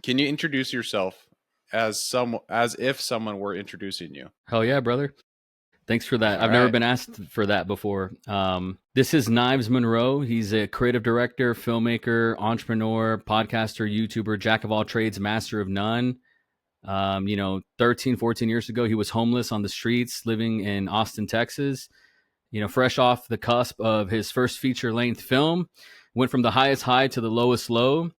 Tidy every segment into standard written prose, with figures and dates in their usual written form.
Can you introduce yourself as if someone were introducing you? Hell yeah, brother. Thanks for that. All I've never right. been asked for that before. This is Knives Monroe. He's a creative director, filmmaker, entrepreneur, podcaster, YouTuber, jack of all trades, master of none. 13, 14 years ago, he was homeless on the streets, living in Austin, Texas. Fresh off the cusp of his first feature length film, went from the highest high to the lowest low.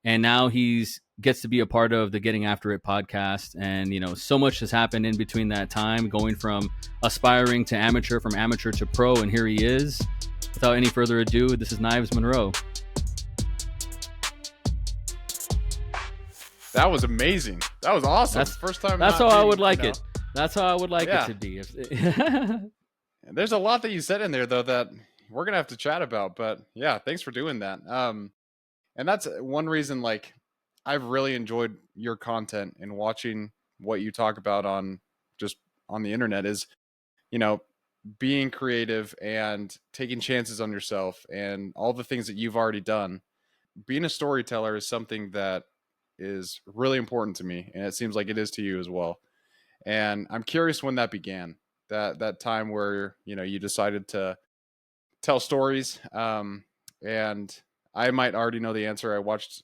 And now he's gets to be a part of the Getting After It podcast. And so much has happened in between that time, going from aspiring to amateur, from amateur to pro, and here he is. Without any further ado, this is Knives Monroe. That was amazing. That was awesome. That's First time that's not how I being, would like it. That's how I would like it yeah. to be. There's a lot that you said in there though that we're gonna have to chat about. But yeah, thanks for doing that. And that's one reason like I've really enjoyed your content and watching what you talk about on just on the internet is, you know, being creative and taking chances on yourself and all the things that you've already done. Being a storyteller is something that is really important to me, and it seems like it is to you as well. And I'm curious when that began. That time where you decided to tell stories. And I might already know the answer. I watched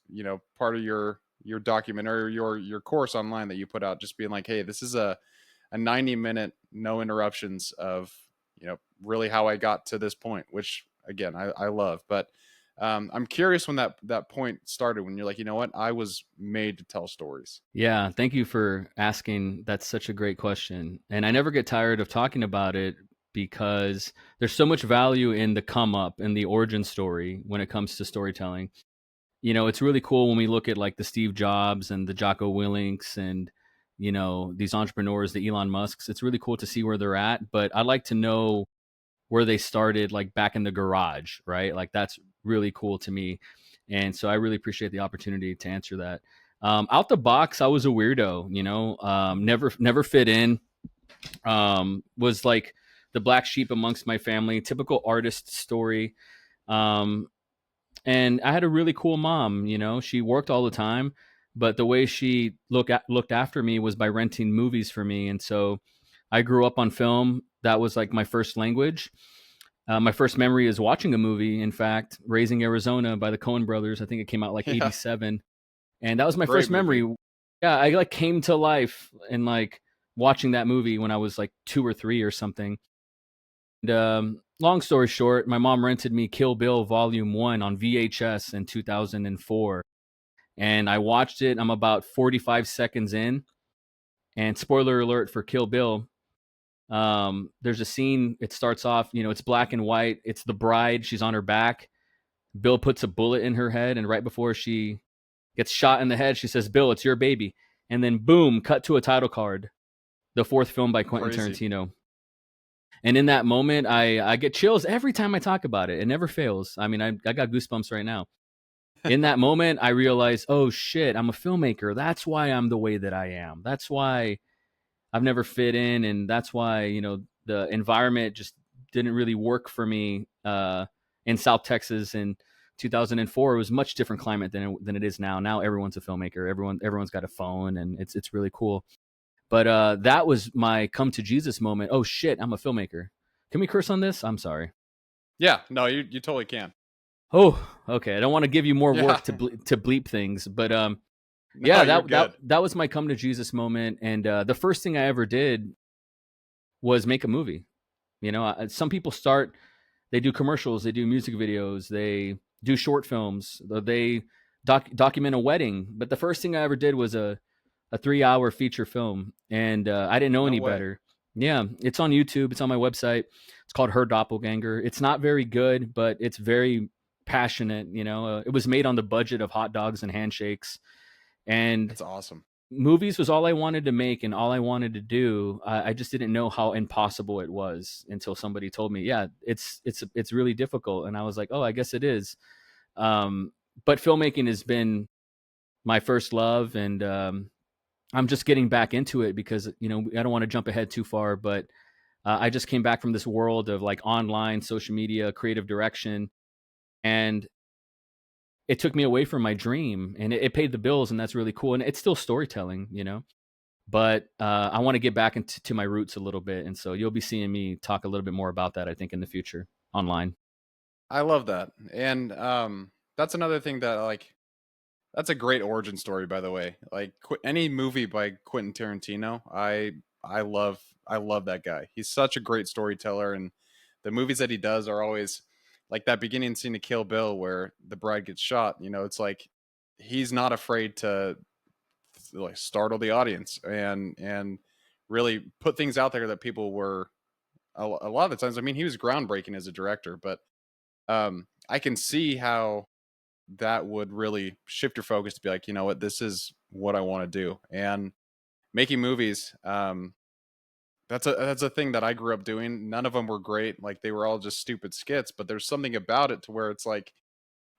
part of your document or your course online that you put out, just being like, hey, this is a 90-minute no interruptions of really how I got to this point, which again I love. But I'm curious when that point started, when you're like, you know what, I was made to tell stories. Yeah, thank you for asking. That's such a great question. And I never get tired of talking about it because there's so much value in the come up and the origin story when it comes to storytelling. It's really cool when we look at like the Steve Jobs and the Jocko Willinks and these entrepreneurs, the Elon Musks. It's really cool to see where they're at, but I'd like to know where they started, like back in the garage, right? Like that's really cool to me, and so I really appreciate the opportunity to answer that. Out the box, I was a weirdo. Never fit in. Was like the black sheep amongst my family, typical artist story. Um, and I had a really cool mom. She worked all the time, but the way she looked after me was by renting movies for me, and so I grew up on film. That was like my first language. My first memory is watching a movie. In fact, Raising Arizona by the Coen Brothers. I think it came out like Yeah, '87, and that was my great first movie. memory. Yeah, I like came to life and like watching that movie when I was like 2 or 3 or something. And, long story short, my mom rented me Kill Bill Volume One on VHS in 2004, and I watched it. I'm about 45 seconds in, and spoiler alert for Kill Bill. There's a scene. It starts off. It's black and white. It's the bride. She's on her back. Bill puts a bullet in her head, and right before she gets shot in the head, she says, "Bill, it's your baby." And then boom, cut to a title card. The fourth film by Quentin Crazy. Tarantino. And in that moment, I get chills every time I talk about it. It never fails. I mean, I got goosebumps right now. In that moment, I realized, oh shit, I'm a filmmaker. That's why I'm the way that I am. That's why I've never fit in, and that's why the environment just didn't really work for me in South Texas in 2004. It was a much different climate than it is now. Now everyone's a filmmaker. Everyone's got a phone, and it's really cool. But that was my come to Jesus moment. Oh shit, I'm a filmmaker. Can we curse on this? I'm sorry. Yeah, no, you totally can. Oh, okay. I don't want to give you more Yeah. work to bleep things, but No, yeah, you're that good. that was my come to Jesus moment. And the first thing I ever did was make a movie. Some people start, they do commercials, they do music videos, they do short films, they document a wedding. But the first thing I ever did was a 3 hour feature film, and I didn't know No any way. better. Yeah, it's on YouTube. It's on my website. It's called Her Doppelganger. It's not very good, but it's very passionate. It was made on the budget of hot dogs and handshakes, and That's awesome. movies was all I wanted to make and all I wanted to do. I just didn't know how impossible it was until somebody told me, yeah, it's really difficult, and I was like, oh, I guess it is. Um, but filmmaking has been my first love, and I'm just getting back into it because I don't want to jump ahead too far, but I just came back from this world of like online social media, creative direction, and it took me away from my dream, and it paid the bills, and that's really cool. And it's still storytelling, you know. But I want to get back into to my roots a little bit, and so you'll be seeing me talk a little bit more about that, I think, in the future online. I love that. And that's another thing that like that's a great origin story, by the way. Like any movie by Quentin Tarantino, I love that guy. He's such a great storyteller, and the movies that he does are always like that beginning scene of Kill Bill where the bride gets shot. You know, it's like he's not afraid to like startle the audience and really put things out there that people were a lot of the times. I mean, he was groundbreaking as a director, but I can see how that would really shift your focus to be like, you know what, this is what I want to do. And making movies, that's a thing that I grew up doing. None of them were great, like they were all just stupid skits. But there's something about it to where it's like,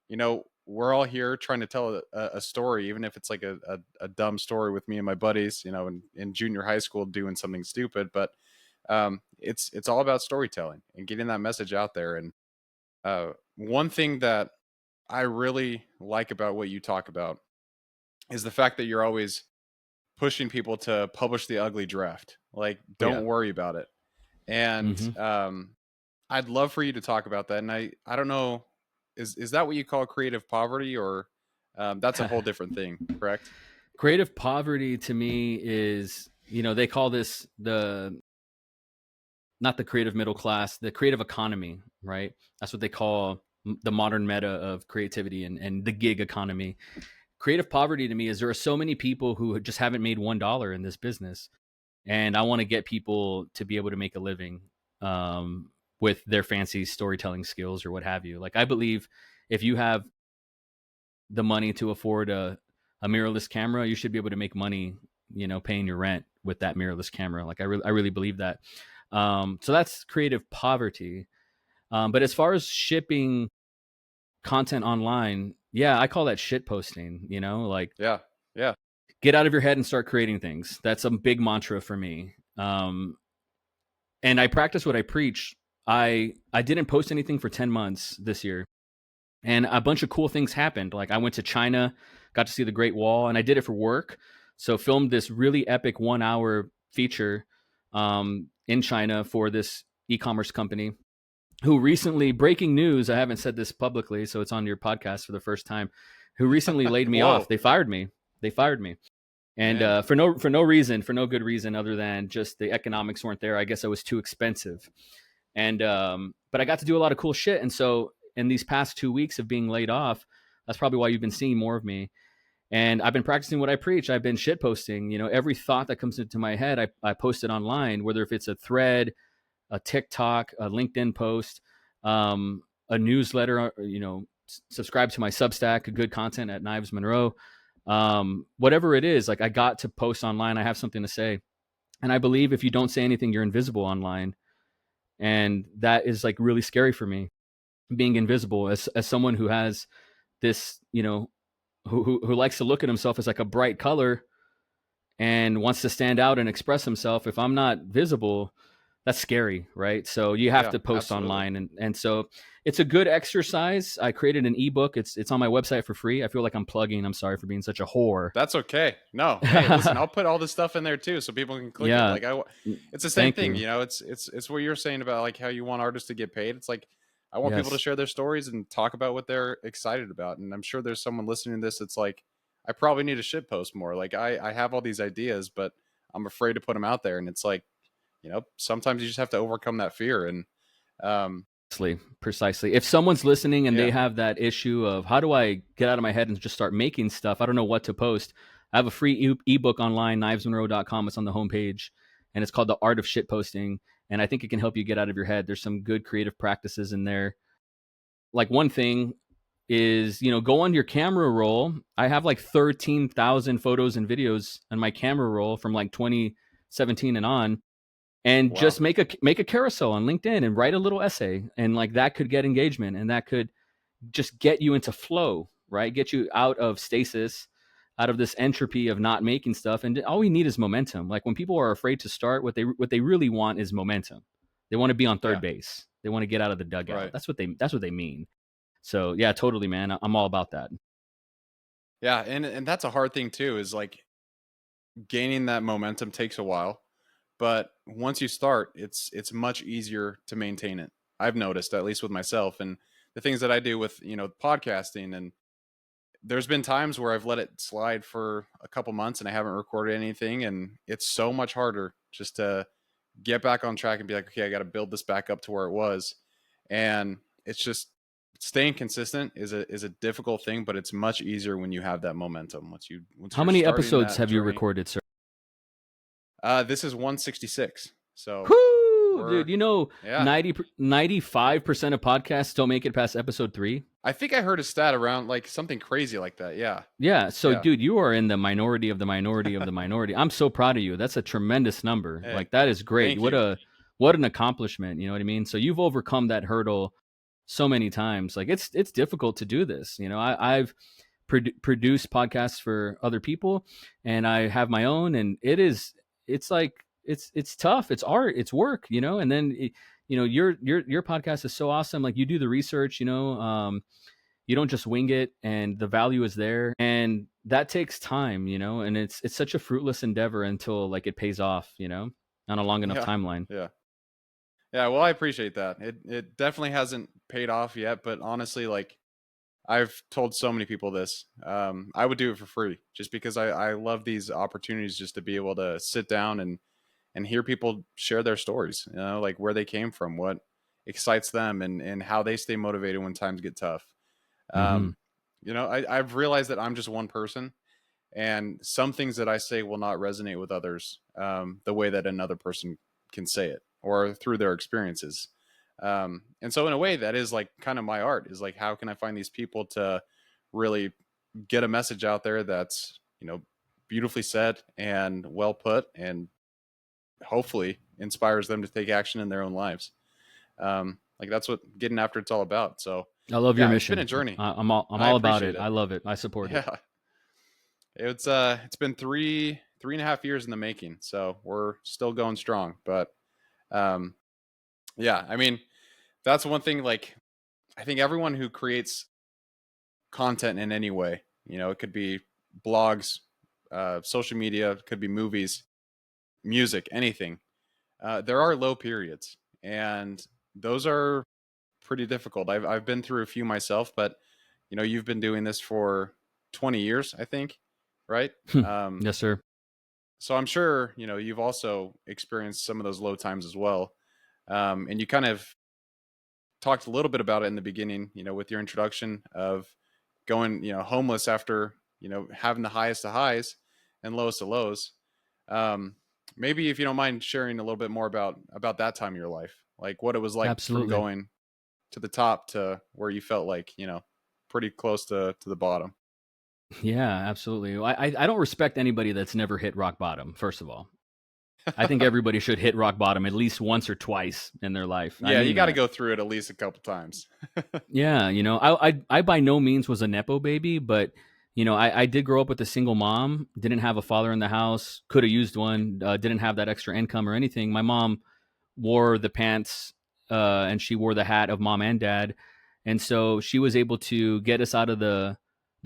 you know, we're all here trying to tell a story, even if it's like a dumb story with me and my buddies, you know, in junior high school doing something stupid. But it's all about storytelling and getting that message out there. And one thing that I really like about what you talk about is the fact that you're always pushing people to publish the ugly draft. Like, Oh yeah. don't worry about it. And Hmm. I'd love for you to talk about that. And I don't know, is that what you call creative poverty, or that's a whole different thing? Correct? Creative poverty to me is, they call this the not the creative middle class, the creative economy, right? That's what they call the modern meta of creativity and the gig economy. Creative poverty to me is there are so many people who just haven't made $1 in this business, and I want to get people to be able to make a living with their fancy storytelling skills or what have you. Like I believe if you have the money to afford a mirrorless camera, you should be able to make money, paying your rent with that mirrorless camera. Like I really believe that. So that's creative poverty. But as far as shipping content online, yeah, I call that shit posting. Like Yeah. Yeah. get out of your head and start creating things. That's a big mantra for me. And I practice what I preach. I didn't post anything for 10 months this year, and a bunch of cool things happened. Like I went to China, got to see the Great Wall, and I did it for work. So filmed this really epic 1 hour feature in China for this e-commerce company who recently, breaking news, I haven't said this publicly, so it's on your podcast for the first time, who recently laid me off. Whoa, They fired me. They fired me. And man. for no reason, for no good reason other than just the economics weren't there. I guess I was too expensive. And but I got to do a lot of cool shit. And so in these past 2 weeks of being laid off, that's probably why you've been seeing more of me. And I've been practicing what I preach. I've been shit posting. Every thought that comes into my head, I post it online, whether if it's a thread, a TikTok, a LinkedIn post, a newsletter. Subscribe to my Substack, good content at Knives Monroe. Whatever it is, like I got to post online. I have something to say, and I believe if you don't say anything, you're invisible online, and that is like really scary for me, being invisible as someone who has this, who likes to look at himself as like a bright color and wants to stand out and express himself. If I'm not visible, that's scary, right? So you have Yeah, to post absolutely. online, and so it's a good exercise. I created an ebook. It's on my website for free. I feel like I'm plugging. I'm sorry for being such a whore. That's okay. No, hey, listen, I'll put all this stuff in there too, so people can click it. Yeah, Like it's the same thank thing, you. you know. It's what you're saying about like how you want artists to get paid. It's like I want people to Yes, share their stories and talk about what they're excited about. And I'm sure there's someone listening to this. It's like I probably need to shit post more. Like I have all these ideas, but I'm afraid to put them out there. And it's like, you know, sometimes you just have to overcome that fear. And um, precisely. If someone's listening and they yeah, have that issue of how do I get out of my head and just start making stuff, I don't know what to post. I have a free ebook online, knivesmonroe.com. It's on the homepage, and it's called The Art of Shit Posting. And I think it can help you get out of your head. There's some good creative practices in there. Like one thing is, go on your camera roll. I have like 13,000 photos and videos on my camera roll from like 2017 and on, and wow, just make a carousel on LinkedIn and write a little essay, and like that could get engagement, and that could just get you into flow, right? Get you out of stasis, out of this entropy of not making stuff. And all we need is momentum. Like when people are afraid to start, what they really want is momentum. They want to be on third yeah, base. They want to get out of the dugout. right. That's what they mean. So yeah, totally, man. I'm all about that. Yeah, and that's a hard thing too, is like gaining that momentum takes a while, but once you start, it's much easier to maintain it. I've noticed, at least with myself and the things that I do with, podcasting. And there's been times where I've let it slide for a couple months and I haven't recorded anything, and it's so much harder just to get back on track and be like, okay, I got to build this back up to where it was. And it's just staying consistent is a difficult thing, but it's much easier when you have that momentum. Once How you're many starting episodes that have you journey. recorded, sir? This is 166. So Whoo, we're dude! You know, yeah. 95% of podcasts don't make it past episode 3. I think I heard a stat around like something crazy like that. Yeah. Yeah. So, Yeah. dude, you are in the minority of the minority of the minority. I'm so proud of you. That's a tremendous number. Hey, Like, that is great. thank you. What an accomplishment. You know what I mean? So you've overcome that hurdle so many times. Like, it's difficult to do this. You know, I've produced podcasts for other people, and I have my own, and it's like it's tough. It's art. It's work. You know, and then your podcast is so awesome. Like, you do the research. You don't just wing it, and the value is there, and that takes time, and it's such a fruitless endeavor until like it pays off, on a long enough Yeah. timeline. Yeah. Yeah. Well, I appreciate that. It definitely hasn't paid off yet, but honestly, like I've told so many people this. I would do it for free just because I love these opportunities just to be able to sit down and hear people share their stories, like where they came from, what excites them, and how they stay motivated when times get tough. Hmm. Um, I've realized that I'm just one person, and some things that I say will not resonate with others the way that another person can say it or through their experiences. And so, in a way, that is like kind of my art, is like, how can I find these people to really get a message out there that's, beautifully said and well put, and hopefully inspires them to take action in their own lives. Like that's what getting after it's all about. So, I love your yeah, it's been a mission. journey. I'm I all about appreciate it. it. I love it. I support it. Yeah, it's been three and a half years in the making, so we're still going strong. But um, yeah, I mean, that's one thing. Like, I think everyone who creates content in any way, it could be blogs, social media, it could be movies, music, anything. There are low periods, and those are pretty difficult. I've been through a few myself, but you've been doing this for 20 years, I think, right? Um, Yes, sir. so I'm sure you've also experienced some of those low times as well. And you kind of talked a little bit about it in the beginning, with your introduction of going, homeless after having the highest of highs and lowest of lows. Um, Maybe if you don't mind sharing a little bit more about that time of your life, like what it was like from Absolutely. going to the top to where you felt like pretty close to the bottom. Yeah, absolutely. I don't respect anybody that's never hit rock bottom. First of all, I think everybody should hit rock bottom at least once or twice in their life. I Yeah, you mean got to that. go through it at least a couple times. Yeah, I by no means was a nepo baby, but I did grow up with a single mom. Didn't have a father in the house. Could have used one. Didn't have that extra income or anything. My mom wore the pants, and she wore the hat of mom and dad, and so she was able to get us out of the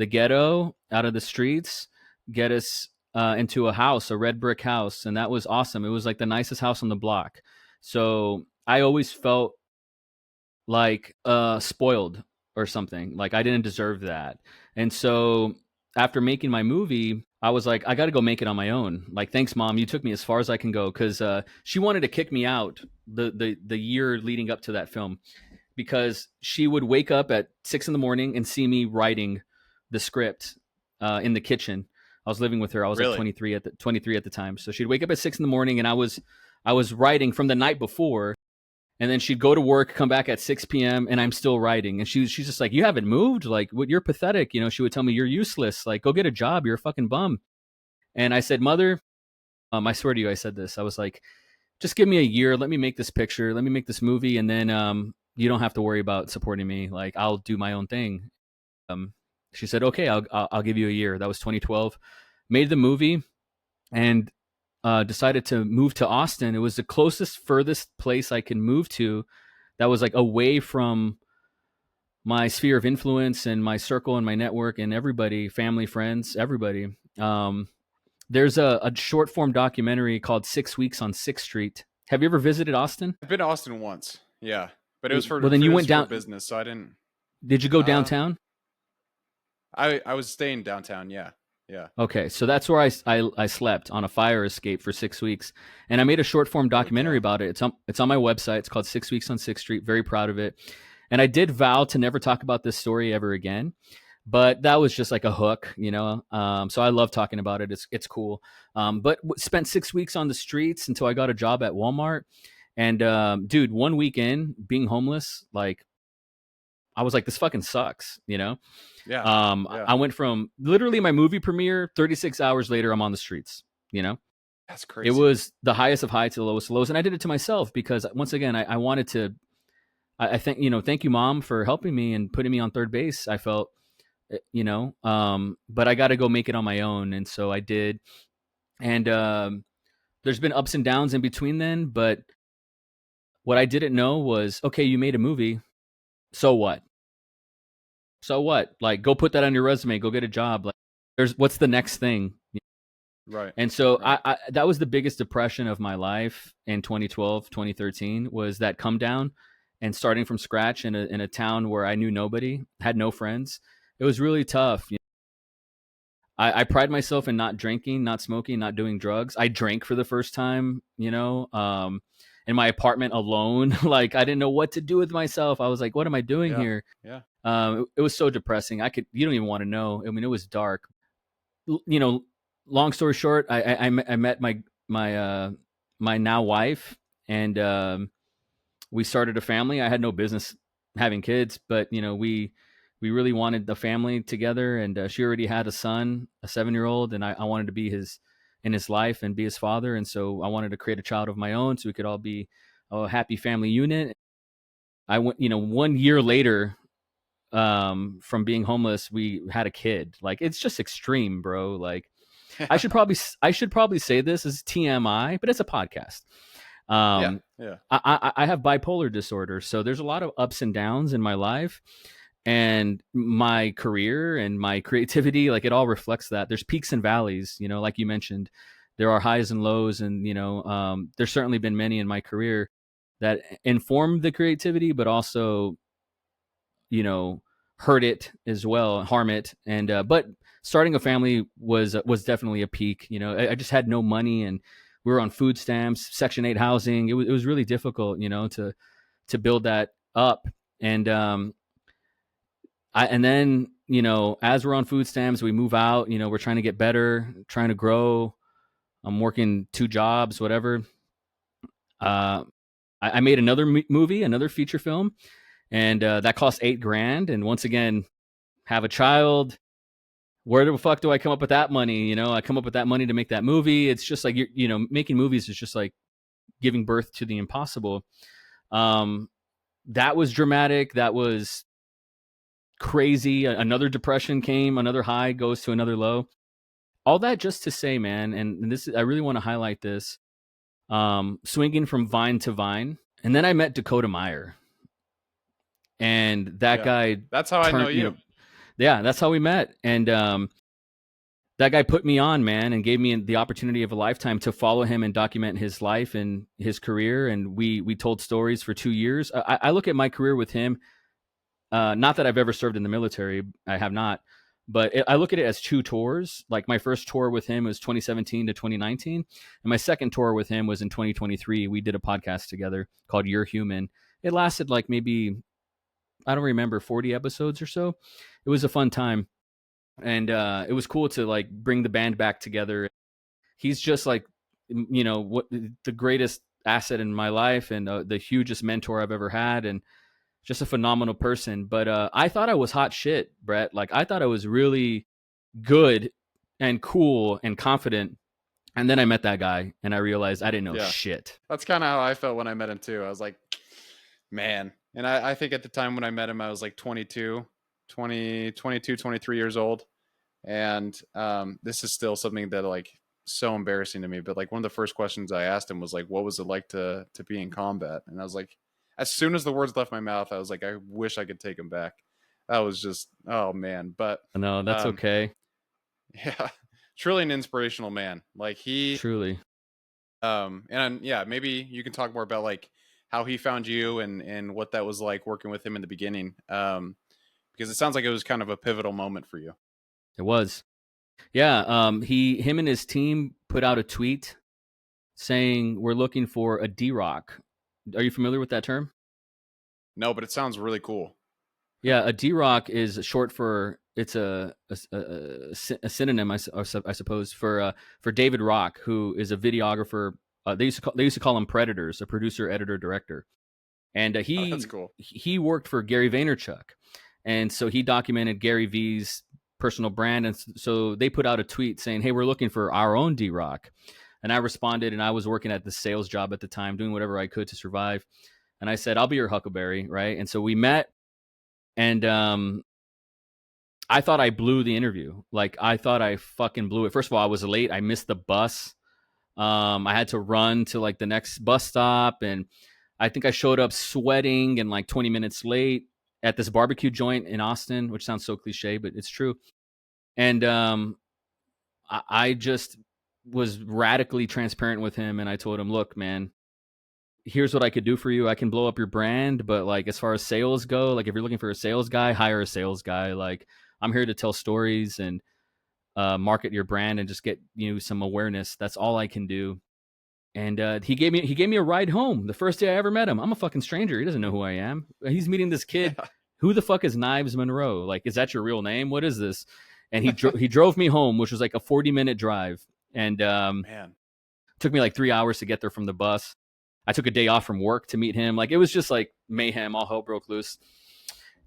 ghetto, out of the streets, get us into a house, a red brick house, and that was awesome. It was like the nicest house on the block. So I always felt like spoiled or something, like I didn't deserve that. And so after making my movie, I was like, I got to go make it on my own. Like, thanks mom, you took me as far as I can go, because she wanted to kick me out the year leading up to that film, because she would wake up at 6 in the morning and see me writing the script in the kitchen. I was living with her. I was like Really? 23 at the time. So she'd wake up at 6 in the morning, and I was writing from the night before, and then she'd go to work, come back at 6 p.m., and I'm still writing. And she's just like, you haven't moved? Like, what? You're pathetic. She would tell me, you're useless. Like, go get a job. You're a fucking bum. And I said, mother, I swear to you, I said this. I was like, just give me a year. Let me make this picture. Let me make this movie. And then you don't have to worry about supporting me. Like, I'll do my own thing. Um, she said, okay, I'll give you a year. That was 2012. Made the movie, and decided to move to Austin. It was the furthest place I could move to that was like away from my sphere of influence and my circle and my network and everybody, family, friends, everybody. There's a short form documentary called 6 Weeks on Sixth Street. Have you ever visited Austin? I've been to Austin once. Yeah, but it was Well, then for you it was went for down. business, so I didn't. Did you go Uh, downtown? I was staying downtown. Yeah, yeah. Okay, so that's where I slept on a fire escape for 6 weeks, and I made a short form Oh documentary damn. about it. It's on my website. It's called 6 Weeks on Sixth Street. Very proud of it, and I did vow to never talk about this story ever again. But that was just like a hook, you know. So I love talking about it. It's cool. But spent 6 weeks on the streets until I got a job at Walmart. And dude, one week in being homeless, like I was like, this fucking sucks, you know. Yeah, yeah. I went from literally my movie premiere, 36 hours later, I'm on the streets, you know. That's It crazy. was the highest of highs to the lowest of lows, and I did it to myself because once again, I wanted to. I think thank you, mom, for helping me and putting me on third base. I felt but I got to go make it on my own, and so I did. And there's been ups and downs in between then, but what I didn't know was, okay, you made a movie, so what? So what? Like, go put that on your resume, go get a job. Like, there's what's the next thing? Right, And so right. I that was the biggest depression of my life in 2012, 2013 was that come down and starting from scratch in a town where I knew nobody, had no friends. It was really tough. I pride myself in not drinking, not smoking, not doing drugs. I drank for the first time, in my apartment alone. Like I didn't know what to do with myself. I was like, what am I doing Yeah, here? yeah. It was so depressing. You don't even want to know. I mean, it was dark. You know, long story short, I met my my now wife, and we started a family. I had no business having kids, but we really wanted the family together, and she already had a son, a 7-year-old, and I wanted to be his in his life and be his father, and so I wanted to create a child of my own so we could all be a happy family unit. I went, 1 year later, from being homeless, we had a kid. Like it's just extreme, bro. Like I should probably say this as TMI, but it's a podcast. Yeah, Um, yeah. I have bipolar disorder, so there's a lot of ups and downs in my life, and my career and my creativity, like it all reflects that. There's peaks and valleys, like you mentioned. There are highs and lows, and there's certainly been many in my career that inform the creativity, but also you know hurt it as well, harm it. And but starting a family was definitely a peak. I just had no money, and we were on food stamps, Section 8 housing. It was really difficult, to build that up. And and then as we're on food stamps, we move out. We're trying to get better, trying to grow. I'm working two jobs, whatever. uh I made another movie, another feature film, and that cost 8 grand. And once again, have a child. Where the fuck do I come up with that money? I come up with that money to make that movie. It's just like making movies is just like giving birth to the impossible. Um, that was dramatic. That was crazy. Another depression came. Another high goes to another low. All that just to say, man, and this I really want to highlight this. Swinging from vine to vine, and then I met Dakota Meyer, and that Yeah. guy That's how I know turned. you. Yeah, that's how we met. And that guy put me on, man, and gave me the opportunity of a lifetime to follow him and document his life and his career. And we told stories for 2 years. I look at my career with him. Not that I've ever served in the military, I have not, but I look at it as two tours. Like my first tour with him was 2017 to 2019, and my second tour with him was in 2023. We did a podcast together called "You're Human." It lasted like maybe, I don't remember, 40 episodes or so. It was a fun time, and it was cool to like bring the band back together. He's just like what the greatest asset in my life, and the hugest mentor I've ever had, and just a phenomenal person. But I thought I was hot shit, Brett. Like I thought I was really good and cool and confident, and then I met that guy and I realized I didn't know Yeah. shit. That's kind of how I felt when I met him too. I was like, man. And I think at the time when I met him, I was like 23 years old. And this is still something that like so embarrassing to me. But like one of the first questions I asked him was like, what was it like to be in combat? And I was like, as soon as the words left my mouth, I was like, I wish I could take him back. That was just, oh man. But No, that's um, okay. yeah, truly an inspirational man. Like he, Truly. and yeah, maybe you can talk more about like how he found you and what that was like working with him in the beginning. Because it sounds like it was kind of a pivotal moment for you. It was. Yeah, him and his team put out a tweet saying we're looking for a D-Rock. Are you familiar with that term? No, but it sounds really cool. Yeah, a D-Rock is short for it's a synonym, I suppose, for David Rock, who is a videographer. They used to call him Predators, a producer, editor, director, and Oh, that's he cool. he worked for Gary Vaynerchuk, and so he documented Gary V's personal brand, and so they put out a tweet saying, "Hey, we're looking for our own D-Rock," and I responded, and I was working at the sales job at the time, doing whatever I could to survive, and I said, "I'll be your Huckleberry," right? And so we met, and I thought I blew the interview. Like I thought I fucking blew it. First of all, I was late. I missed the bus. I had to run to like the next bus stop, and I think I showed up sweating and like 20 minutes late at this barbecue joint in Austin, which sounds so cliche, but it's true. And I just was radically transparent with him, and I told him, "Look, man, here's what I could do for you. I can blow up your brand, but like as far as sales go, like if you're looking for a sales guy, hire a sales guy. Like I'm here to tell stories and market your brand and just get you some awareness. That's all I can do." And he gave me a ride home the first day I ever met him. I'm a fucking stranger. He doesn't know who I am. He's meeting this kid. Who the fuck is Knives Monroe? Like, is that your real name? What is this? And he drove me home, which was like a 40-minute drive, and Man. took me like 3 hours to get there from the bus. I took a day off from work to meet him. Like it was just like mayhem. All hell broke loose.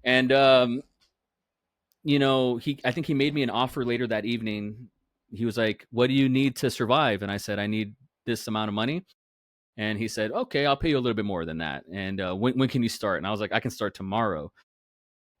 And I think he made me an offer later that evening. He was like, "What do you need to survive?" And I said, "I need this amount of money." And he said, "Okay, I'll pay you a little bit more than that. And when can you start?" And I was like, "I can start tomorrow."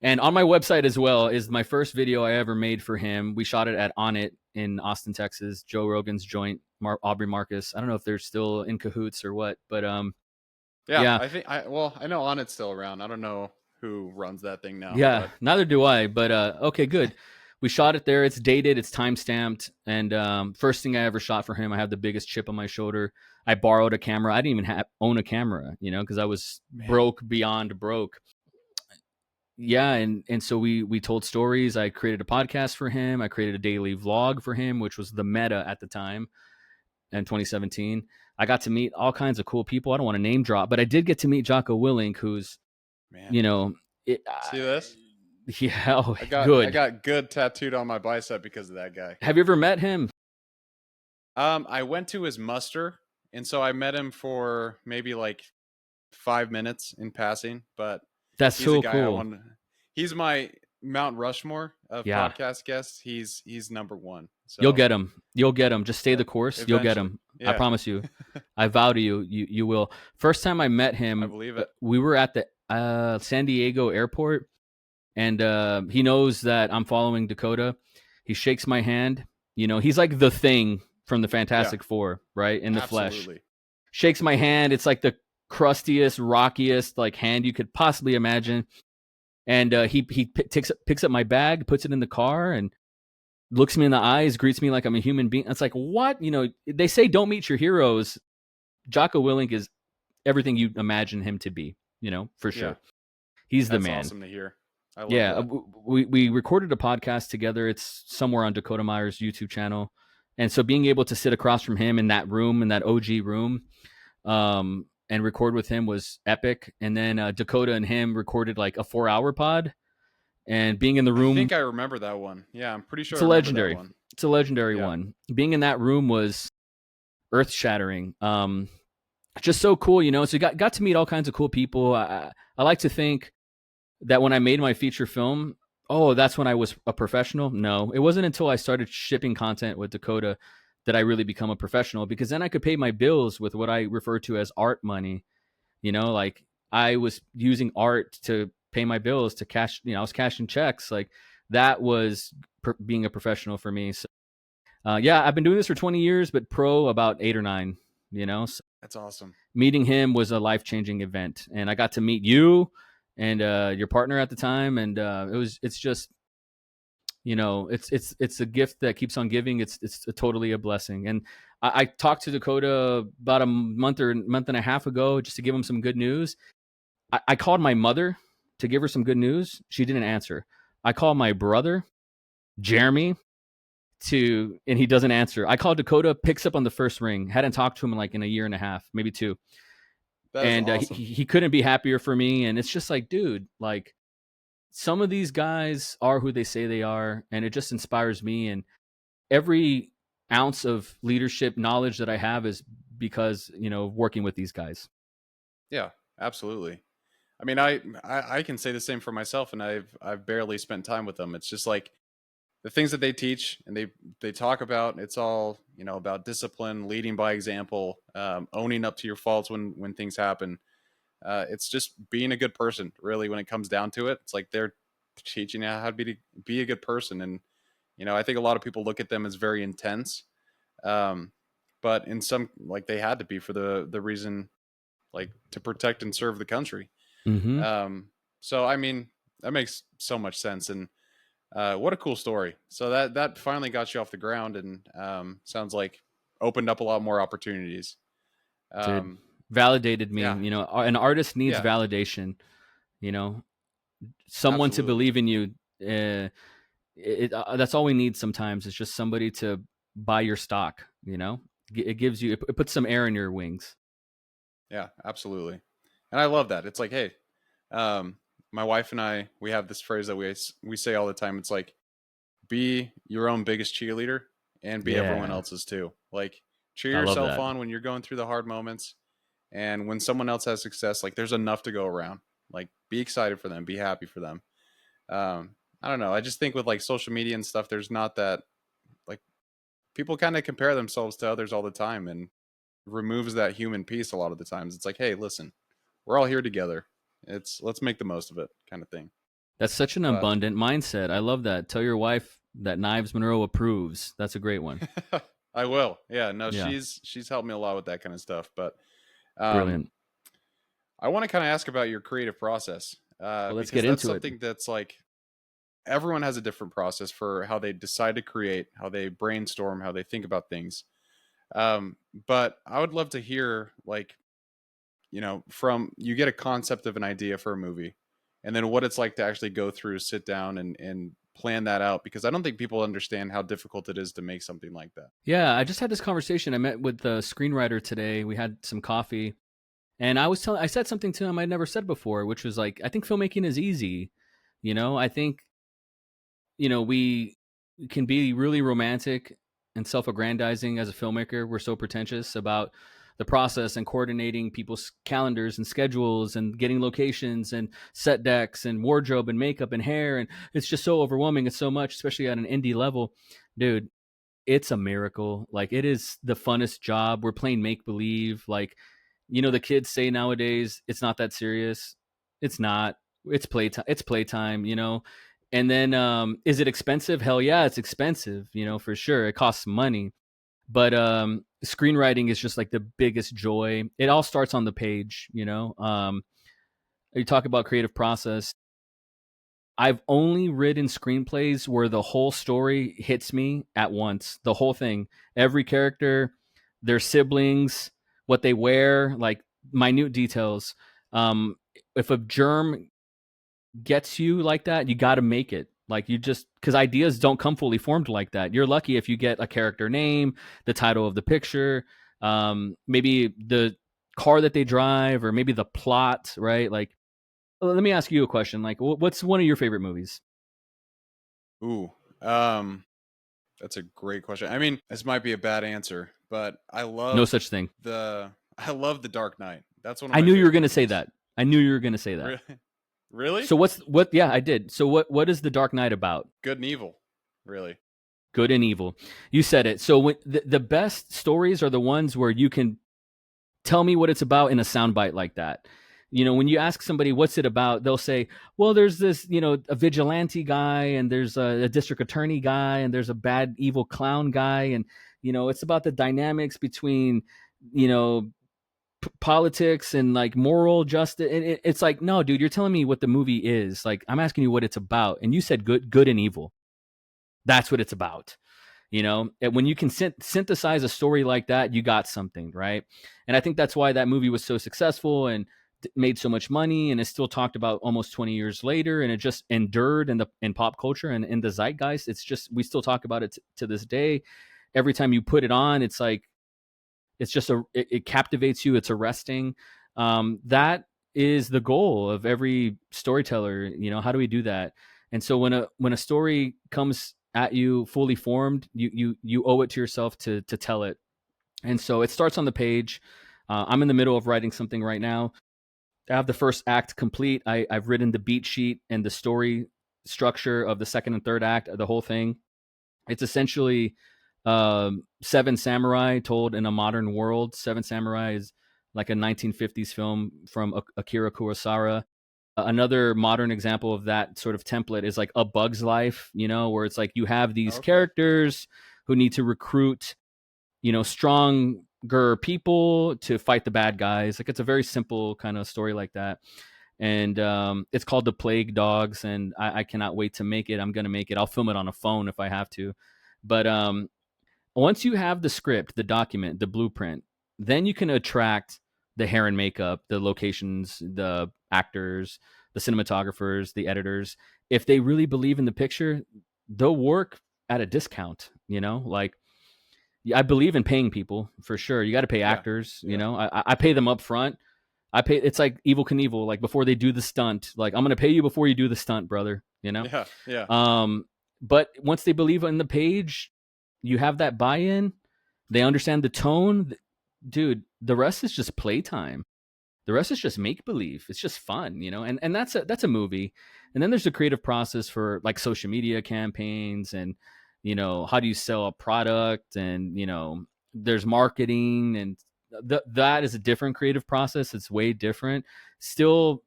And on my website as well is my first video I ever made for him. We shot it at On It in Austin, Texas, Joe Rogan's joint, Aubrey Marcus. I don't know if they're still in cahoots or what, but Yeah, yeah, I know On It's still around. I don't know who runs that thing now, yeah. but Neither do I, but okay, good. We shot it there. It's dated. It's time stamped. And first thing I ever shot for him, I have the biggest chip on my shoulder. I borrowed a camera. I didn't even own a camera, because I was man, broke beyond broke. Yeah, and so we told stories. I created a podcast for him. I created a daily vlog for him, which was the meta at the time in 2017. I got to meet all kinds of cool people. I don't want to name drop, but I did get to meet Jocko Willink, who's man. you know, it, See this? yeah, oh, I good. got good tattooed on my bicep because of that guy. Have you ever met him? I went to his muster, and so I met him for maybe like 5 minutes in passing, but That's he's a so guy I cool. want. He's my Mount Rushmore of Yeah, podcast guests. He's number one. you'll So get him. You'll get him. Just stay the course. You'll get eventually, him. I yeah, promise you. I vow to you. You will. First time I met I him, believe it. we were at the San Diego airport, and he knows that I'm following Dakota. He shakes my hand. He's like the Thing from the Yeah, Fantastic Four, right? In the flesh. absolutely. Shakes my hand. It's like the crustiest, rockiest like hand you could possibly imagine. And he picks up my bag, puts it in the car, and looks me in the eyes, greets me like I'm a human being. It's like, what? They say don't meet your heroes. Jocko Willink is everything you imagine him to be, for Yeah, sure. He's the that's man. awesome to hear. I love Yeah, that. we recorded a podcast together. It's somewhere on Dakota Meyer's YouTube channel. And so being able to sit across from him in that room, in that OG room, and record with him was epic. And then Dakota and him recorded like a 4-hour pod. And being in the I room, think I remember that one. Yeah, I'm pretty sure it's I a remember that legendary. one. It's a legendary Yeah, one. Being in that room was earth shattering. Just so cool, So you got to meet all kinds of cool people. I like to think that when I made my feature film, oh, that's when I was a professional. No, it wasn't until I started shipping content with Dakota that I really become a professional, because then I could pay my bills with what I refer to as art money. Like I was using art to pay my bills, to cash. I was cashing checks. Like that was being a professional for me. So, yeah, I've been doing this for 20 years, but pro about 8 or 9. So that's awesome. meeting him was a life changing event, and I got to meet you. and your partner at the time, and it's just, it's a gift that keeps on giving. It's totally a blessing. And I talked to Dakota about a month and a half ago just to give him some good news. I called my mother to give her some good news. She didn't answer. I called my brother Jeremy and he doesn't answer. I called Dakota, picks up on the first ring. Hadn't talked to him in a year and a half, maybe two, That is and awesome. he couldn't be happier for me. And it's just like, dude, like, some of these guys are who they say they are, and it just inspires me. And every ounce of leadership knowledge that I have is because, working with these guys. Yeah, absolutely. I mean, I can say the same for myself, and I've barely spent time with them. It's just like the things that they teach and they talk about. It's all about discipline, leading by example, owning up to your faults when things happen. It's just being a good person, really. When it comes down to it, it's like they're teaching you how to be a good person. And I think a lot of people look at them as very intense, um, but in some, like, they had to be for the reason, like, to protect and serve the country. Mm-hmm. Um, so I mean, that makes so much sense. And what a cool story. So that finally got you off the ground, and sounds like opened up a lot more opportunities. Dude, Um, validated me. yeah, An artist needs yeah, validation. You know, someone to absolutely. believe in you. That's all we need sometimes. It's just somebody to buy your stock. It gives you, it puts some air in your wings. Yeah, absolutely. And I love that. It's like, hey, um, my wife and I, we have this phrase that we say all the time. It's like, be your own biggest cheerleader and be everyone Yeah, else's too. Like, cheer I love yourself that. on when you're going through the hard moments, and when someone else has success, like, there's enough to go around. Like, be excited for them, be happy for them. I don't know. I just think with like social media and stuff, there's not that, like, people kind of compare themselves to others all the time, and removes that human piece a lot of the times. It's like, hey, listen, we're all here together. Let's make the most of it, kind of thing. That's such an But abundant mindset. I love that. Tell your wife that Knives Monroe approves. That's a great one. I will. Yeah, no, Yeah, she's helped me a lot with that kind of stuff. But um, brilliant. I want to kind of ask about your creative process, Well, let's because get that's into it. something that's like everyone has a different process for how they decide to create, how they brainstorm, how they think about things. But I would love to hear, like, from you get a concept of an idea for a movie, and then what it's like to actually go through, sit down, and plan that out, because I don't think people understand how difficult it is to make something like that. Yeah, I just had this conversation. I met with the screenwriter today. We had some coffee, and I said something to him I'd never said before, which was like, I think filmmaking is easy. I think, we can be really romantic and self-aggrandizing as a filmmaker. We're so pretentious about the process and coordinating people's calendars and schedules and getting locations and set decks and wardrobe and makeup and hair, and it's just so overwhelming. It's so much, especially at an indie level. Dude, it's a miracle. Like, it is the funnest job. We're playing make believe. Like, the kids say nowadays it's not that serious. It's not. It's playtime. It's playtime. And then, is it expensive? Hell yeah, it's expensive. For sure, it costs money. But screenwriting is just like the biggest joy. It all starts on the page. You talk about creative process. I've only written screenplays where the whole story hits me at once. The whole thing, every character, their siblings, what they wear, like minute details. If a germ gets you like that, you got to make it. Like, you just, because ideas don't come fully formed like that. You're lucky if you get a character name, the title of the picture, maybe the car that they drive, or maybe the plot, right? Like, let me ask you a question. Like, what's one of your favorite movies? Ooh, that's a great question. I mean, this might be a bad answer, but No such thing. I love the Dark Knight. That's one of I my knew you were favorite going to say movies. that. I knew you were going to say that. Really, really, So what? Yeah, I did. So what is The Dark Knight about? good and evil. Really, Good and evil. You said it. So the best stories are the ones where you can tell me what it's about in a soundbite like that. When you ask somebody what's it about, they'll say, "Well, there's this, a vigilante guy, and there's a district attorney guy, and there's a bad evil clown guy, and it's about the dynamics between, you know, politics and like moral justice. And it's like, no, dude, you're telling me what the movie is. Like, I'm asking you what it's about, and you said good and evil. That's what it's about. You know, and when you can synthesize a story like that, you got something, right? And I think that's why that movie was so successful and made so much money and is still talked about almost 20 years later, and it just endured in pop culture and in the zeitgeist. It's just, we still talk about it to this day. Every time you put it on, it's like, it's just it captivates you. It's arresting. That is the goal of every storyteller. You know, how do we do that? And so when a story comes at you fully formed, you owe it to yourself to tell it. And so it starts on the page. I'm in the middle of writing something right now. I have the first act complete. I've written the beat sheet and the story structure of the second and third act, the whole thing. It's essentially Seven Samurai told in a modern world. Seven Samurai is like a 1950s film from Akira Kurosawa. Another modern example of that sort of template is like A Bug's Life, you know, where it's like you have these Okay. characters who need to recruit, you know, stronger people to fight the bad guys. Like, it's a very simple kind of story like that. And it's called The Plague Dogs, and I cannot wait to make it. I'm going to make it. I'll film it on a phone if I have to. But once you have the script, the document, the blueprint, then you can attract the hair and makeup, the locations, the actors, the cinematographers, the editors. If they really believe in the picture, they'll work at a discount, you know? Like, I believe in paying people for sure. You got to pay Yeah. actors, you Yeah. know? I pay them up front. I pay, it's like Evil Knievel, like before they do the stunt. Like, I'm going to pay you before you do the stunt, brother, you know? Yeah. Yeah. Um, but once they believe in the page, you have that buy-in. They understand the tone, dude. The rest is just playtime. The rest is just make believe. It's just fun, you know. And that's a movie. And then there's the creative process for like social media campaigns, and you know, how do you sell a product, and you know, there's marketing, and that is a different creative process. It's way different. Still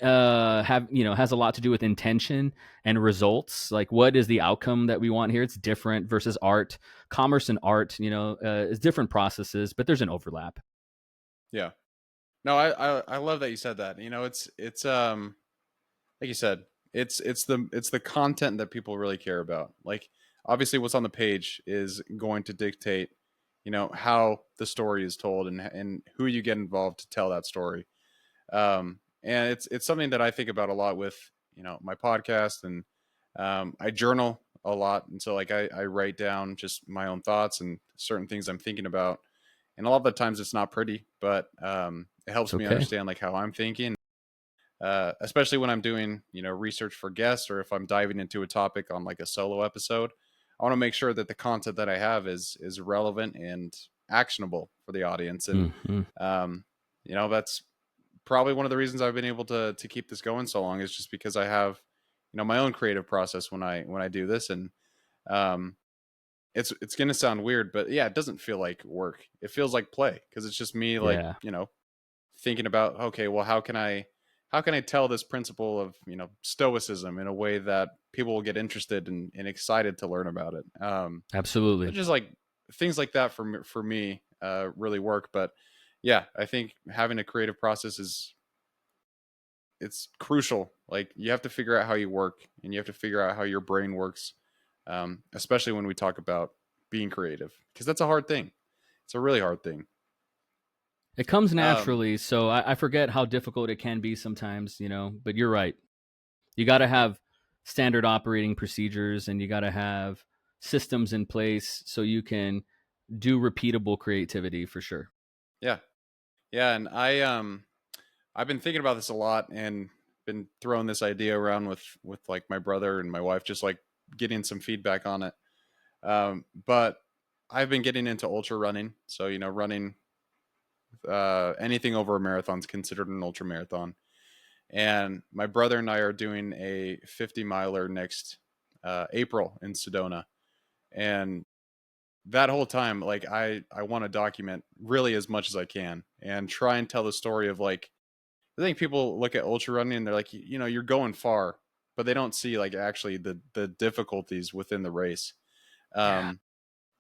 have, you know, has a lot to do with intention and results. Like, what is the outcome that we want here? It's different versus art. Commerce and art, you know, is different processes, but there's an overlap. Yeah. No, I love that you said that. You know, it's like you said, it's the content that people really care about. Like, obviously what's on the page is going to dictate, you know, how the story is told and who you get involved to tell that story. And it's something that I think about a lot with, you know, my podcast, and I journal a lot, and so like I write down just my own thoughts and certain things I'm thinking about, and a lot of the times it's not pretty, but it It's helps me okay. understand like how I'm thinking, especially when I'm doing, you know, research for guests, or if I'm diving into a topic on like a solo episode. I want to make sure that the content that I have is relevant and actionable for the audience, and Mm-hmm. um, you know, that's probably one of the reasons I've been able to keep this going so long, is just because I have, you know, my own creative process when I do this. And um, it's gonna sound weird, but yeah, it doesn't feel like work. It feels like play, because it's just me, like, Yeah, you know, thinking about, okay, well, how can I tell this principle of, you know, stoicism in a way that people will get interested and excited to learn about it. absolutely. Just like things like that for me really work. But yeah, I think having a creative process is, it's crucial. Like, you have to figure out how you work, and you have to figure out how your brain works, especially when we talk about being creative, because that's a hard thing. It's a really hard thing. It comes Um, naturally, so I forget how difficult it can be sometimes, you know. But you're right. You got to have standard operating procedures, and you got to have systems in place so you can do repeatable creativity for sure. yeah, yeah, and I've been thinking about this a lot, and been throwing this idea around with like my brother and my wife, just like getting some feedback on it. But I've been getting into ultra running, so you know, running, anything over a marathon is considered an ultra marathon. And my brother and I are doing a 50 miler next April in Sedona, and that whole time, like, I want to document really as much as I can and try and tell the story of, like, I think people look at ultra running and they're like, you know, you're going far, but they don't see like actually the difficulties within the race. Yeah. Um,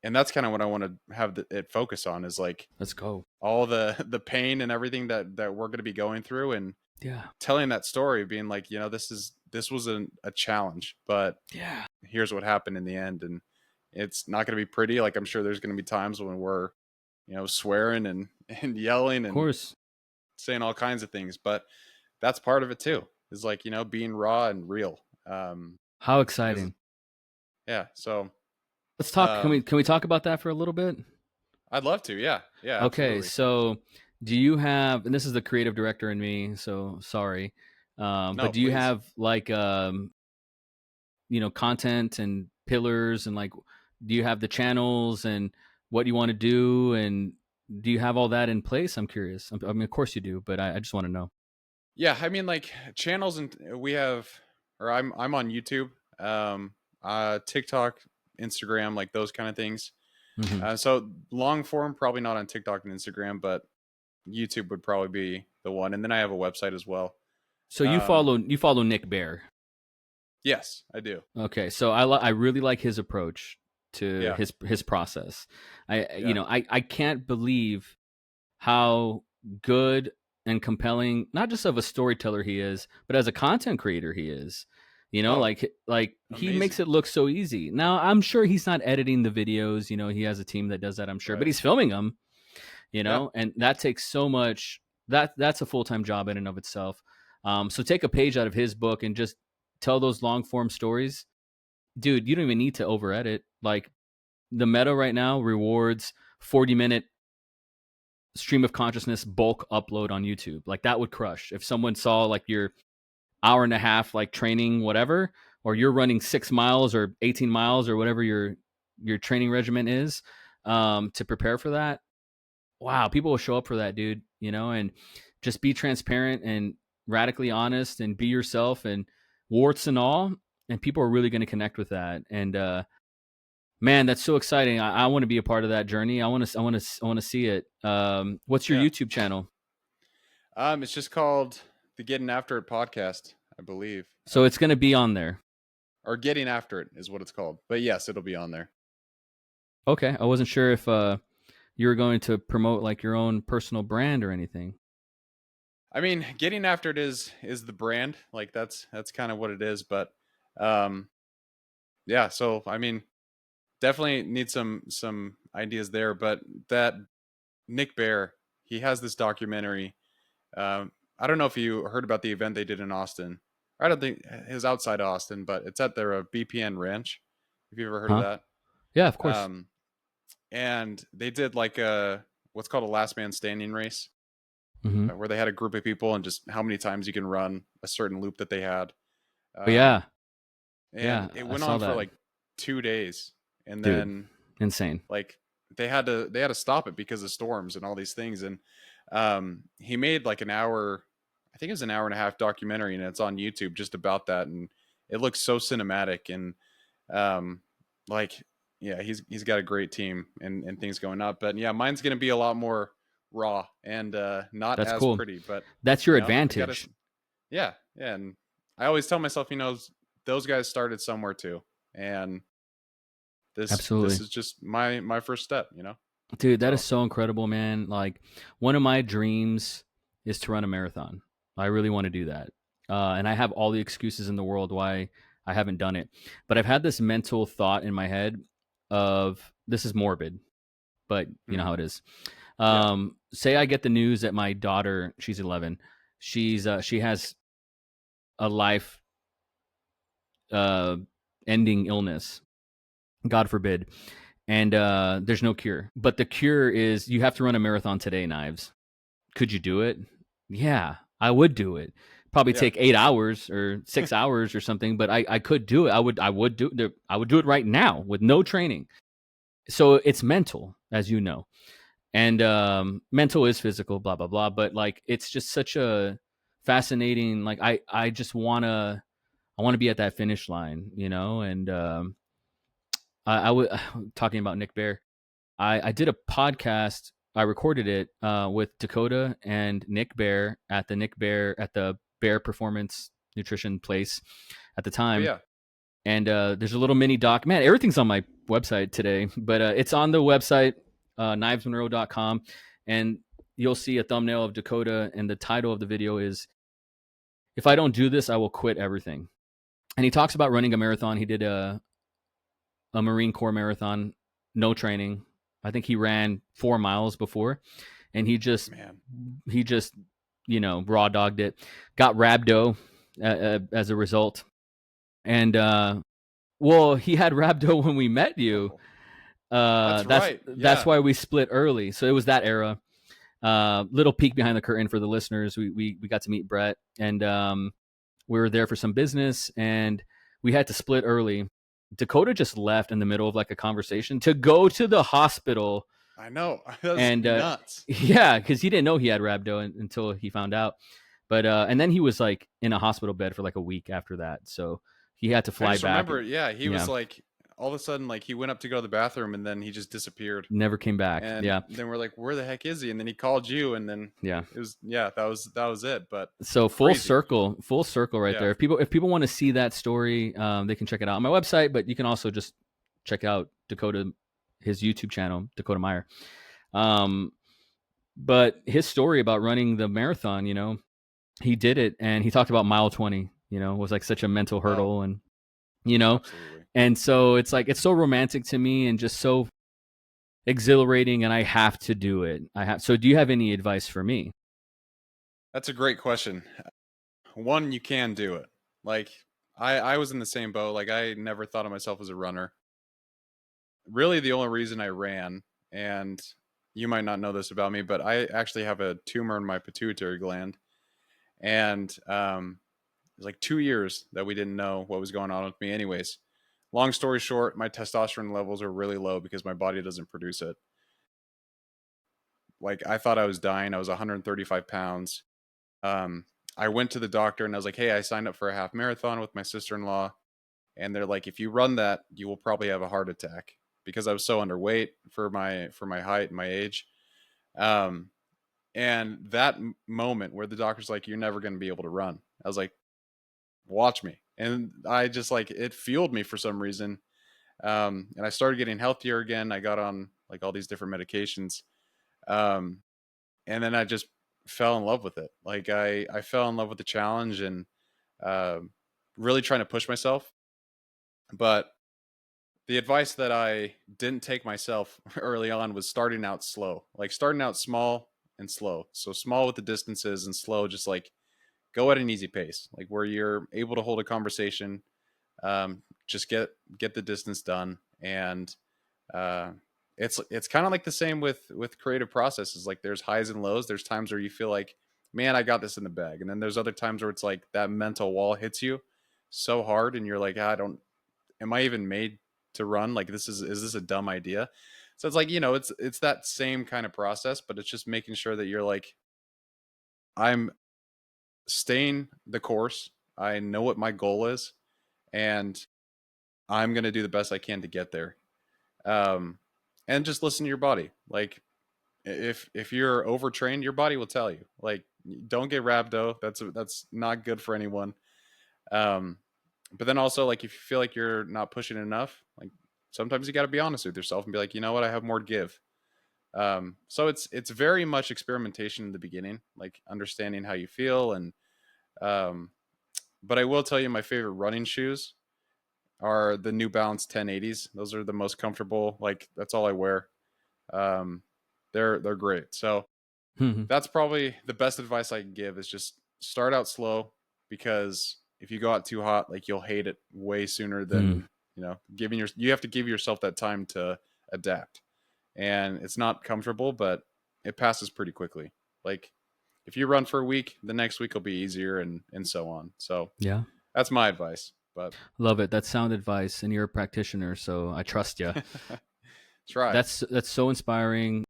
and that's kind of what I want to have it focus on, is like Let's go. all the the pain and everything that we're going to be going through, and Yeah. telling that story, being like, this was a challenge, but Yeah. here's what happened in the end. And it's not going to be pretty. Like, I'm sure there's going to be times when we're, swearing and and yelling Of and course. saying all kinds of things, but that's part of it too, is like, being raw and real. How Because, exciting. yeah, so Let's talk. Can we um can we talk about that for a little bit? I'd love to. Yeah, yeah, Okay, absolutely. so do you have, and this is the creative director in me, so sorry, but No, do you please. have like content and pillars, and like, do you have the channels and what you want to do, and do you have all that in place? I'm curious. I mean, of course you do, but I just want to know. Yeah, I mean, like, channels, and we have, or I'm on YouTube, um, TikTok, Instagram, like those kind of things. Hmm. So long form, probably not on TikTok and Instagram, but YouTube would probably be the one. And then I have a website as well. So you Um, follow Nick Bear. yes, I do. Okay, so I really like his approach to Yeah, his process. yeah. I can't believe how good and compelling, not just of a storyteller he is, but as a content creator he is. Oh, Like he makes amazing. it look so easy. Now I'm sure he's not editing the videos. He has a team that does that, I'm sure, but Right. he's filming them. Yeah. And that takes so much. That's a full time job in and of itself. So take a page out of his book and just tell those long form stories, dude. You don't even need to over edit. Like the meta right now rewards 40-minute stream of consciousness bulk upload on YouTube. Like that would crush. If someone saw like your hour and a half like training whatever, or you're running 6 miles or 18 miles or whatever your training regimen is, to prepare for that. Wow, people will show up for that, dude, and just be transparent and radically honest and be yourself, and warts and all, and people are really going to connect with that. And man, that's so exciting. I want to be a part of that journey. I want to see it. What's your Yeah. YouTube channel? It's just called the Getting After It podcast, I believe. So it's going to be on there. Or Getting After It is what it's called. But yes, it'll be on there. Okay, I wasn't sure if you were going to promote like your own personal brand or anything. I mean, Getting After It is the brand. Like, that's kind of what it is. But um, yeah. So I mean, definitely need some ideas there. But that Nick Bear, he has this documentary. I don't know if you heard about the event they did in Austin. I don't think it was outside Austin, but it's at their BPN Ranch. Have you ever heard of Huh? that? Yeah, of course. Um, and they did like a what's called a last man standing race, Hmm. where they had a group of people and just how many times you can run a certain loop that they had. But yeah, Um, and yeah, it I went saw on for that, like 2 days, and dude. then Insane. like they had to stop it because of storms and all these things. And he made like an hour, I think it was an hour and a half documentary, and it's on YouTube just about that. And it looks so cinematic, and um like, yeah, he's got a great team and things going up. But yeah, mine's gonna be a lot more raw and not That's as cool. pretty. But That's your I gotta, advantage. yeah, yeah. And I always tell myself, those guys started somewhere too, and this Absolutely. is just my first step. Dude, that is So so incredible, man. Like, one of my dreams is to run a marathon. I really want to do that. And I have all the excuses in the world why I haven't done it. But I've had this mental thought in my head of, this is morbid, but you know mhm, how it is. yeah, Say I get the news that my daughter, she's 11, she has a life uh, ending illness, God forbid, and there's no cure. But the cure is you have to run a marathon today, Knives. Could you do it? Yeah, I would do it. Probably yeah, take 8 hours or 6 hours or something, but I could do it. I would do it right now with no training. So it's mental, as you know, and mental is physical, blah blah blah. But like, it's just such a fascinating. Like, I want to be at that finish line, and I would talking about Nick Bear. I did a podcast. I recorded it with Dakota and Nick Bear at the Bear Performance Nutrition place at the oh time, yeah, And there's a little mini doc. Man, everything's on my website today, but it's on the website, knivesmonroe.com. And you'll see a thumbnail of Dakota, and the title of the video is "If I Don't Do This, I Will Quit Everything." And he talks about running a marathon. He did a Marine Corps marathon, no training. I think he ran 4 miles before, and Man. he just raw dogged it. Got rhabdo as a result, and well, he had rhabdo when we met you. Oh, that's That's right. that's Yeah. why we split early. So it was that era. Little peek behind the curtain for the listeners. We got to meet Brett, and we were there for some business, and we had to split early. Dakota just left in the middle of like a conversation to go to the hospital, I know. That's and nuts. yeah, because he didn't know he had rhabdo until he found out. But and then he was like in a hospital bed for like a week after that, so he had to I fly just back. remember, yeah, he Yeah, was like, all of a sudden, like he went up to go to the bathroom and then he just disappeared. never came back. And Yeah, then we're like, where the heck is he? And then he called you, and then yeah. it was, yeah, that was it. But So crazy. full circle right Yeah. there. If people want to see that story, they can check it out on my website, but you can also just check out Dakota, his YouTube channel, Dakota Meyer. Um, but his story about running the marathon, he did it, and he talked about mile 20. Was like such a mental Oh, hurdle, and you know, absolutely. and so it's like it's so romantic to me and just so exhilarating, and I have to do it. I have. So, do you have any advice for me? That's a great question. One, you can do it. Like I was in the same boat. Like I never thought of myself as a runner. Really, the only reason I ran, and you might not know this about me, but I actually have a tumor in my pituitary gland, and it was like 2 years that we didn't know what was going on with me. Anyways, long story short, my testosterone levels are really low because my body doesn't produce it. Like I thought I was dying. I was 135 pounds. Um, I went to the doctor and I was like, "Hey, I signed up for a half marathon with my sister-in-law," and they're like, "If you run that, you will probably have a heart attack," because I was so underweight for my height and my age. Um, and that moment where the doctor's like, "You're never going to be able to run," I was like, "Watch me," and I just like it fueled me for some reason. And I started getting healthier again. I got on like all these different medications, um, and then I just fell in love with it. Like I fell in love with the challenge and uh, really trying to push myself. But the advice that I didn't take myself early on was starting out slow, like starting out small and slow. So small with the distances and slow, just like go at an easy pace, like where you're able to hold a conversation. Just get the distance done, and uh, it's kind of like the same with creative processes. Like there's highs and lows. There's times where you feel like, man, I got this in the bag, and then there's other times where it's like that mental wall hits you so hard, and you're like, I don't, am I even made to run? Like is this a dumb idea? So it's like it's that same kind of process, but it's just making sure that you're like, I'm staying the course. I know what my goal is, and I'm gonna do the best I can to get there. Um, and just listen to your body. Like if you're overtrained, your body will tell you. Like don't get rhabdo. That's not good for anyone. Um, but then also like if you feel like you're not pushing enough, like sometimes you got to be honest with yourself and be like, you know what, I have more to give. So it's very much experimentation in the beginning, like understanding how you feel and um, but I will tell you my favorite running shoes are the New Balance 1080s. Those are the most comfortable. Like that's all I wear. Um, they're great. So that's probably the best advice I can give is just start out slow because if you go out too hot, like you'll hate it way sooner than giving you have to give yourself that time to adapt. And it's not comfortable, but it passes pretty quickly. Like if you run for a week, the next week will be easier and so on. So Yeah. that's my advice. But Love it. That's sound advice, and you're a practitioner, so I trust you. try. That's so inspiring.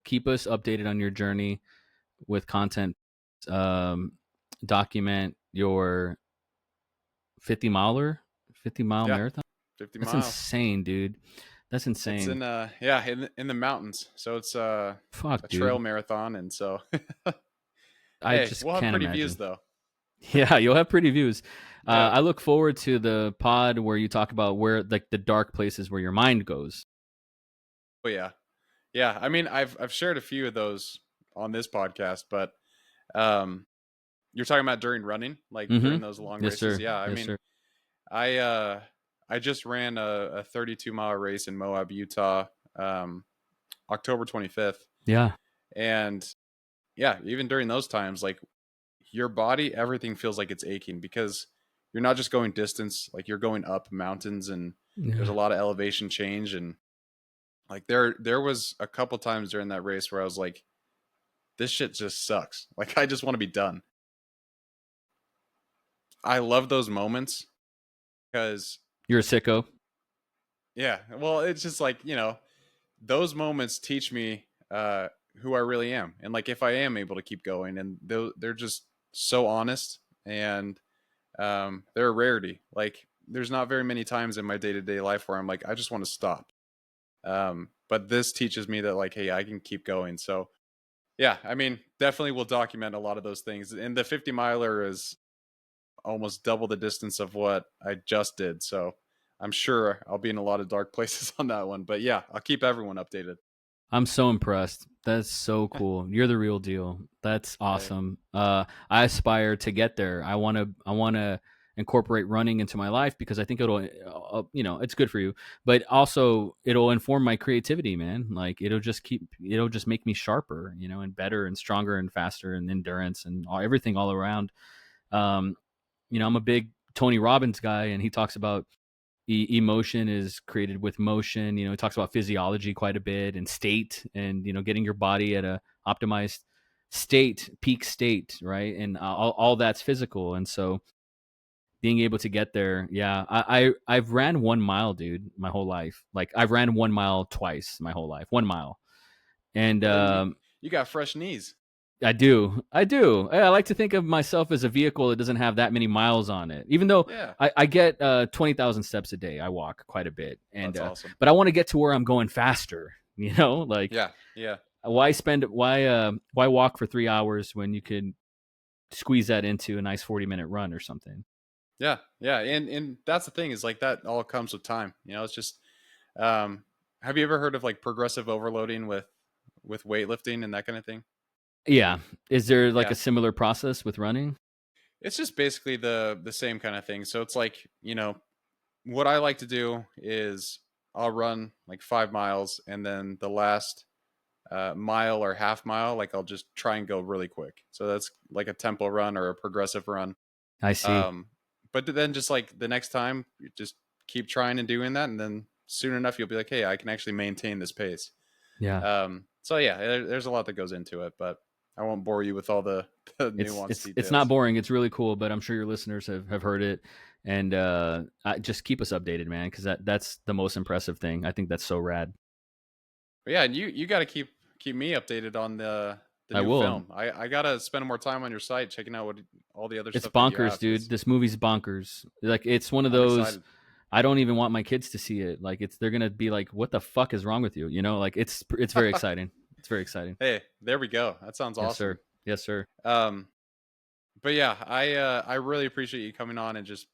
Keep us updated on your journey with content. Um, Document your 50-mile Yeah, marathon. 50 That's miles. insane, dude. That's It's insane. in yeah, in the mountains. So it's Fuck, a trail dude. marathon and so I hey, just we'll have can't pretty views imagine. though. Yeah, you'll have pretty views. Yeah. I look forward to the pod where you talk about where like the dark places where your mind goes. Oh yeah. Yeah. I mean, I've shared a few of those on this podcast, but um, you're talking about during running, like during Mm-hmm. those long Yes, races. sir. Yeah. I Yes, mean, sir. I uh, I just ran a 32-mile race in Moab, Utah, um, October 25th, Yeah. and yeah, even during those times, like your body, everything feels like it's aching because you're not just going distance, like you're going up mountains and there's a Yeah. lot of elevation change. And like there was a couple times during that race where I was like, this shit just sucks. Like I just want to be done. I love those moments because You're a sicko. yeah, well, it's just like, those moments teach me who I really am. And like if I am able to keep going, and they're just so honest, and they're a rarity. Like there's not very many times in my day-to-day life where I'm like, I just want to stop. But this teaches me that like, hey, I can keep going. So yeah, I mean, definitely will document a lot of those things. And the 50 miler is almost double the distance of what I just did. So I'm sure I'll be in a lot of dark places on that one. But yeah, I'll keep everyone updated. I'm so impressed. That's so cool. You're the real deal. That's Hey. awesome. I aspire to get there. I want to incorporate running into my life because I think it'll, it's good for you, but also it'll inform my creativity, man. Like it'll just make me sharper, and better and stronger and faster and endurance and everything all around. Um, I'm a big Tony Robbins guy, and he talks about emotion is created with motion. He talks about physiology quite a bit and state, and getting your body at a optimized state, peak state, right? And all that's physical. And so being able to get there, yeah, I've ran 1 mile, dude, my whole life. Like I've ran 1 mile twice my whole life, 1 mile, and Well, then you got fresh knees. I do. I like to think of myself as a vehicle that doesn't have that many miles on it. Even though Yeah, I get 20,000 steps a day, I walk quite a bit, and that's awesome. but I want to get to where I'm going faster. Like Yeah, yeah, why walk for 3 hours when you could squeeze that into a nice 40-minute run or something? yeah, yeah. And that's the thing, is like that all comes with time. It's just um, have you ever heard of like progressive overloading with weightlifting and that kind of thing? Yeah, is there like Yeah, a similar process with running? it's just basically the same kind of thing. So it's like, what I like to do is I'll run like 5 miles, and then the last mile or half mile, like I'll just try and go really quick. So that's like a tempo run or a progressive run. I see. Um, but then just like the next time, you just keep trying and doing that, and then soon enough you'll be like, hey, I can actually maintain this pace. Yeah. So yeah, there's a lot that goes into it, but I won't bore you with all the, the it's nuanced it's it's not details. boring. It's really cool, but I'm sure your listeners have heard it, and just keep us updated, man, because that's the most impressive thing. I think that's so rad. But yeah, and you got to keep me updated on the I new will. film. I gotta spend more time on your site checking out what all the other It's stuff that you bonkers, have, dude. because This movie's bonkers. Like it's one of I'm those. excited. I don't even want my kids to see it. Like they're gonna be like, "What the fuck is wrong with you?" Like it's very exciting. It's very exciting. Hey, there we go. That sounds Yes, sir. awesome. Yes, sir. Um, but yeah, I really appreciate you coming on and just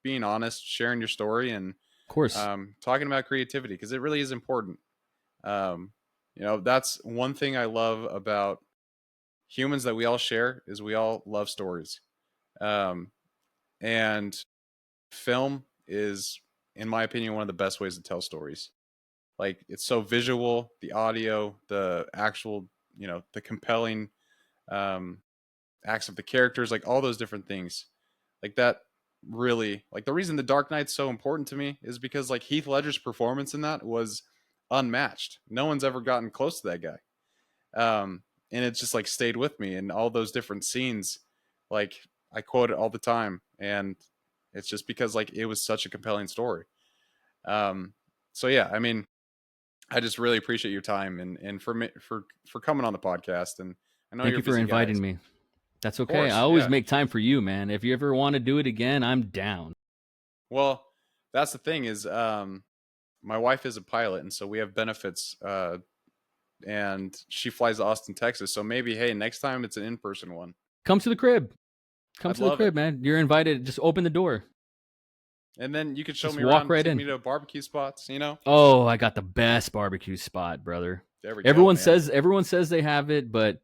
being honest, sharing your story, and Of course. talking about creativity, because it really is important. That's one thing I love about humans that we all share, is we all love stories. Um, and film is, in my opinion, one of the best ways to tell stories. Like it's so visual, the audio, the actual, the compelling um, acts of the characters, like all those different things, like that. Really, like the reason The Dark Knight's so important to me is because like Heath Ledger's performance in that was unmatched. No one's ever gotten close to that guy. And it's just like stayed with me, and all those different scenes, like I quote it all the time, and it's just because like it was such a compelling story. Um, so yeah, I mean, I just really appreciate your time, and for me, for coming on the podcast. And I know Thank you're you a for busy guy. inviting Of me. That's okay. I course, always yeah. make time for you, man. If you ever want to do it again, I'm down. Well, that's the thing is, my wife is a pilot, and so we have benefits. And she flies to Austin, Texas. So maybe, hey, next time it's an in-person one. Come to the crib. Come I'd to the love it. crib, man. You're invited. Just open the door. And then you could show Just me walk around, right take me in. to barbecue spots, you know? Oh, I got the best barbecue spot, brother. There we go, Everyone man. says everyone says they have it, but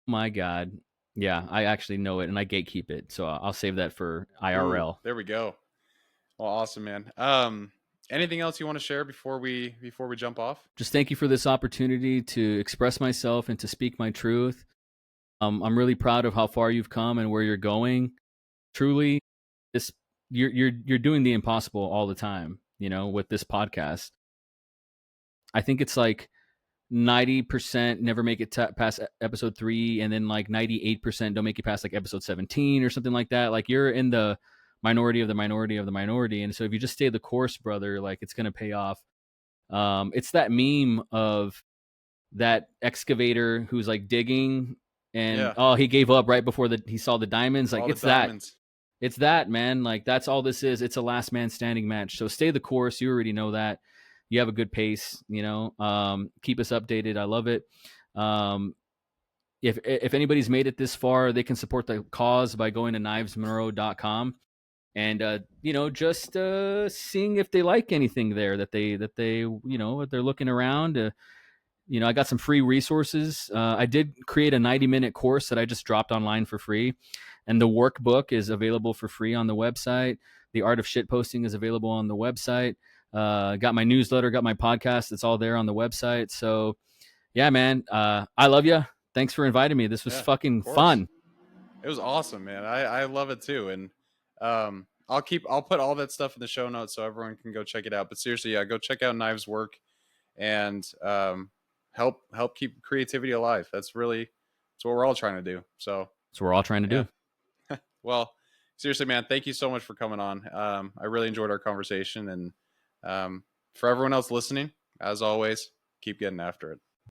my God, yeah, I actually know it and I gatekeep it. So I'll save that for Ooh, IRL. there we go. Well, awesome, man. Anything else you want to share before we jump off? Just thank you for this opportunity to express myself and to speak my truth. I'm really proud of how far you've come and where you're going. Truly, this you're doing the impossible all the time. You know, with this podcast, I think it's like 90% never make it past episode 3, and then like 98% don't make it past like episode 17 or something like that. Like you're in the minority of the minority of the minority, and so if you just stay the course, brother, like it's gonna pay off. It's that meme of that excavator who's like digging, and Yeah, oh, he gave up right before he saw the diamonds. Like all the it's that. diamonds. It's that, man. Like that's all this is. It's a last man standing match. So stay the course. You already know that. You have a good pace, you know. Keep us updated. I love it. Um, if anybody's made it this far, they can support the cause by going to knivesmonroe.com and you know, just seeing if they like anything there that they you know, if they're looking around. You know, I got some free resources. I did create a 90-minute course that I just dropped online for free. And the workbook is available for free on the website. The art of shit posting is available on the website. Got my newsletter, got my podcast. It's all there on the website. So, yeah, man, I love you. Thanks for inviting me. This was Yeah, of fucking course. fun. It was awesome, man. I love it too. And I'll put all that stuff in the show notes so everyone can go check it out. But seriously, yeah, go check out Knives work and help keep creativity alive. That's what we're all trying to do. So That's what we're all trying to yeah. do. Well, seriously, man, thank you so much for coming on. I really enjoyed our conversation, and for everyone else listening, as always, keep getting after it.